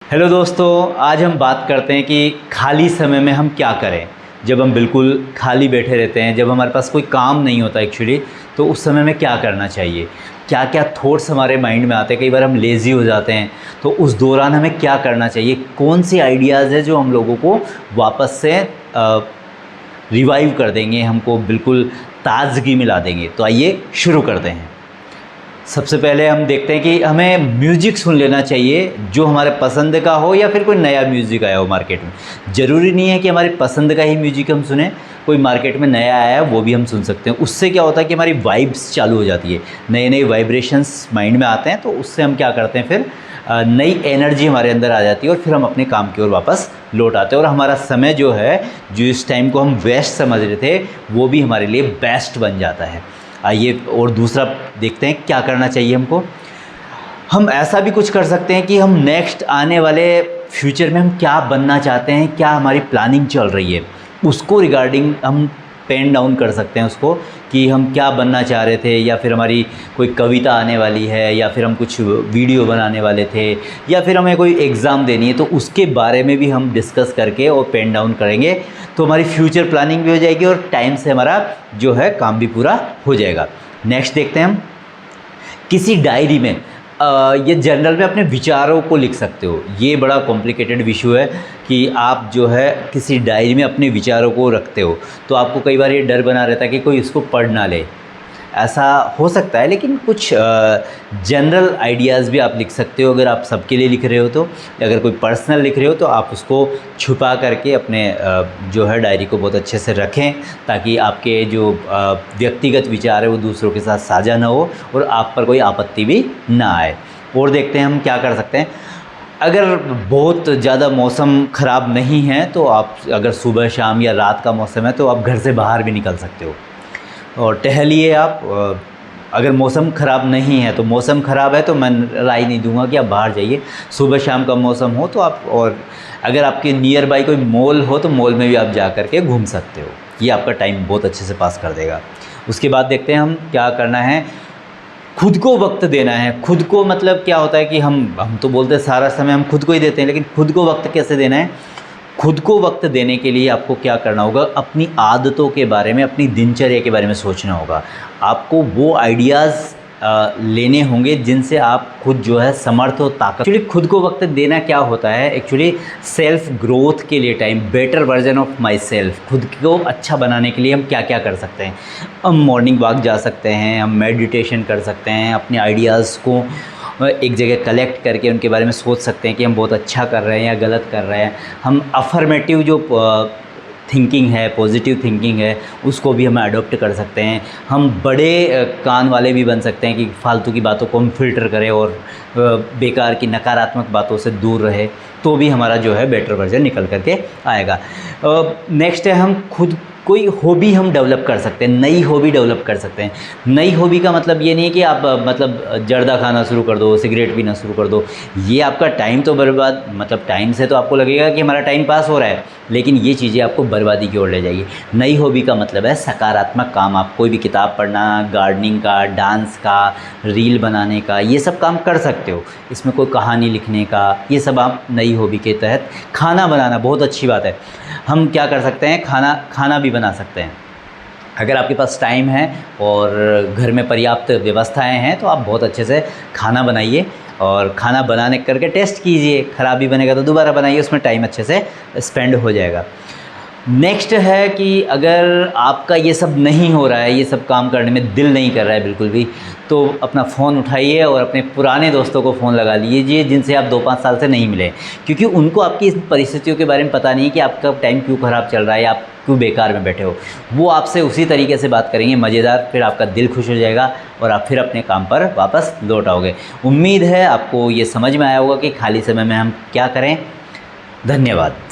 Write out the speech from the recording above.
Hello दोस्तों, आज हम बात करते हैं कि खाली समय में हम क्या करें। जब हम बिल्कुल खाली बैठे रहते हैं, जब हमारे पास कोई काम नहीं होता एक्चुअली, तो उस समय में क्या करना चाहिए, क्या क्या थॉट्स हमारे माइंड में आते हैं। कई बार हम लेज़ी हो जाते हैं, तो उस दौरान हमें क्या करना चाहिए, कौन से आइडियाज़ है जो हम लोगों को वापस से रिवाइव कर देंगे, हमको बिल्कुल ताज़गी मिला देंगे। तो आइए शुरू करते हैं। सबसे पहले हम देखते हैं कि हमें म्यूज़िक सुन लेना चाहिए जो हमारे पसंद का हो, या फिर कोई नया म्यूज़िक आया हो मार्केट में। ज़रूरी नहीं है कि हमारी पसंद का ही म्यूज़िक हम सुने, कोई मार्केट में नया आया है वो भी हम सुन सकते हैं। उससे क्या होता है कि हमारी वाइब्स चालू हो जाती है, नए नए वाइब्रेशंस माइंड में आते हैं। तो उससे हम क्या करते हैं, फिर नई एनर्जी हमारे अंदर आ जाती है और फिर हम अपने काम की ओर वापस लौट आते हैं। और हमारा समय जो है, जो इस टाइम को हम वेस्ट समझ रहे थे, वो भी हमारे लिए बेस्ट बन जाता है। आइए और दूसरा देखते हैं क्या करना चाहिए हमको। हम ऐसा भी कुछ कर सकते हैं कि हम नेक्स्ट आने वाले फ्यूचर में हम क्या बनना चाहते हैं, क्या हमारी प्लानिंग चल रही है, उसको रिगार्डिंग हम पेन डाउन कर सकते हैं उसको, कि हम क्या बनना चाह रहे थे, या फिर हमारी कोई कविता आने वाली है, या फिर हम कुछ वीडियो बनाने वाले थे, या फिर हमें कोई एग्ज़ाम देनी है। तो उसके बारे में भी हम डिस्कस करके और पेन डाउन करेंगे, तो हमारी फ्यूचर प्लानिंग भी हो जाएगी और टाइम से हमारा जो है काम भी पूरा हो जाएगा। नेक्स्ट देखते हैं हम, किसी डायरी में ये जनरल में अपने विचारों को लिख सकते हो। ये बड़ा कॉम्प्लिकेटेड इशू है कि आप जो है किसी डायरी में अपने विचारों को रखते हो, तो आपको कई बार ये डर बना रहता है कि कोई इसको पढ़ ना ले। ऐसा हो सकता है, लेकिन कुछ जनरल आइडियाज़ भी आप लिख सकते हो। अगर आप सबके लिए लिख रहे हो तो, अगर कोई पर्सनल लिख रहे हो तो आप उसको छुपा करके अपने जो है डायरी को बहुत अच्छे से रखें, ताकि आपके जो व्यक्तिगत विचार है वो दूसरों के साथ साझा ना हो और आप पर कोई आपत्ति भी ना आए। और देखते हैं हम क्या कर सकते हैं। अगर बहुत ज़्यादा मौसम ख़राब नहीं है तो आप, अगर सुबह शाम या रात का मौसम है, तो आप घर से बाहर भी निकल सकते हो और टहलिए आप। अगर मौसम ख़राब नहीं है, तो मौसम ख़राब है तो मैं राय नहीं दूंगा कि आप बाहर जाइए। सुबह शाम का मौसम हो तो आप, और अगर आपके नियर बाई कोई मॉल हो तो मॉल में भी आप जा कर के घूम सकते हो। ये आपका टाइम बहुत अच्छे से पास कर देगा। उसके बाद देखते हैं हम क्या करना है। खुद को वक्त देना है। खुद को मतलब क्या होता है कि हम तो बोलते हैं सारा समय हम खुद को ही देते हैं, लेकिन खुद को वक्त कैसे देना है। खुद को वक्त देने के लिए आपको क्या करना होगा, अपनी आदतों के बारे में, अपनी दिनचर्या के बारे में सोचना होगा। आपको वो आइडियाज़ लेने होंगे जिनसे आप खुद जो है समर्थ और ताकत। एक्चुअली खुद को वक्त देना क्या होता है, एक्चुअली सेल्फ ग्रोथ के लिए time, better version of my self. खुद को अच्छा बनाने के लिए हम क्या क्या कर सकते हैं। हम मॉर्निंग वॉक जा सकते हैं, हम मेडिटेशन कर सकते हैं, अपने आइडियाज़ को एक जगह कलेक्ट करके उनके बारे में सोच सकते हैं कि हम बहुत अच्छा कर रहे हैं या गलत कर रहे हैं। हम अफर्मेटिव जो थिंकिंग है, पॉजिटिव थिंकिंग है, उसको भी हम अडॉप्ट कर सकते हैं। हम बड़े कान वाले भी बन सकते हैं कि फालतू की बातों को हम फ़िल्टर करें और बेकार की नकारात्मक बातों से दूर रहे, तो भी हमारा जो है बेटर वर्जन निकल करके आएगा। नेक्स्ट है, हम खुद कोई हॉबी हम डेवलप कर सकते हैं, नई हॉबी डेवलप कर सकते हैं। नई हॉबी का मतलब ये नहीं है कि आप मतलब जर्दा खाना शुरू कर दो, सिगरेट पीना शुरू कर दो। ये आपका टाइम तो बर्बाद, मतलब टाइम से तो आपको लगेगा कि हमारा टाइम पास हो रहा है, लेकिन ये चीज़ें आपको बर्बादी की ओर ले जाएगी। नई हॉबी का मतलब है सकारात्मक काम। आप कोई भी किताब पढ़ना, गार्डनिंग का, डांस का, रील बनाने का, ये सब काम कर सकते हो। इसमें कोई कहानी लिखने का, ये सब आप नई हॉबी के तहत। खाना बनाना बहुत अच्छी बात है। हम क्या कर सकते हैं, खाना भी बना सकते हैं। अगर आपके पास टाइम है और घर में पर्याप्त व्यवस्थाएं हैं, तो आप बहुत अच्छे से खाना बनाइए और खाना बनाने करके टेस्ट कीजिए। ख़राबी बनेगा तो दोबारा बनाइए, उसमें टाइम अच्छे से स्पेंड हो जाएगा। नेक्स्ट है कि अगर आपका ये सब नहीं हो रहा है, ये सब काम करने में दिल नहीं कर रहा है बिल्कुल भी, तो अपना फ़ोन उठाइए और अपने पुराने दोस्तों को फ़ोन लगा लीजिए जिनसे आप 2-5 साल से नहीं मिले, क्योंकि उनको आपकी इस परिस्थितियों के बारे में पता नहीं है कि आपका टाइम क्यों ख़राब चल रहा है, आप क्यों बेकार में बैठे हो। वो आपसे उसी तरीके से बात करेंगे, मज़ेदार, फिर आपका दिल खुश हो जाएगा और आप फिर अपने काम पर वापस लौट आओगे। उम्मीद है आपको ये समझ में आया होगा कि खाली समय में हम क्या करें। धन्यवाद।